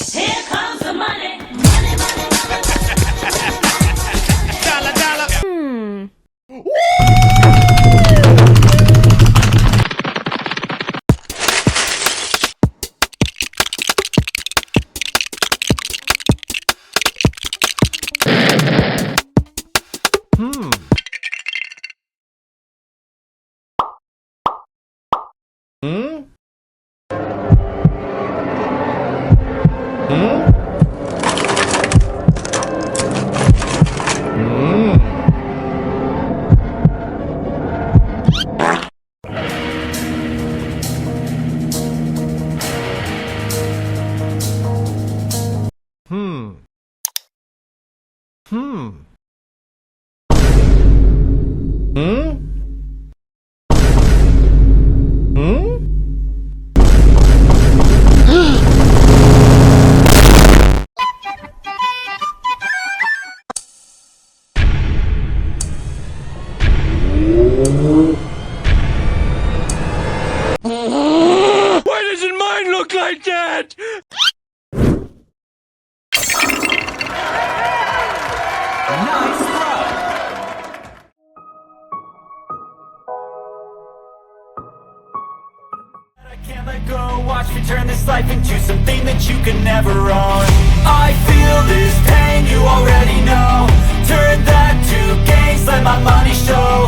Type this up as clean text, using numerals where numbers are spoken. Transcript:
Here comes the money. Money, money, money. Dollar, dollar. Why doesn't mine look like that? Nice run. I can't let go. Watch me turn this life into something that you can never own. I feel this pain, you already know. Turn that to gains, let my money show.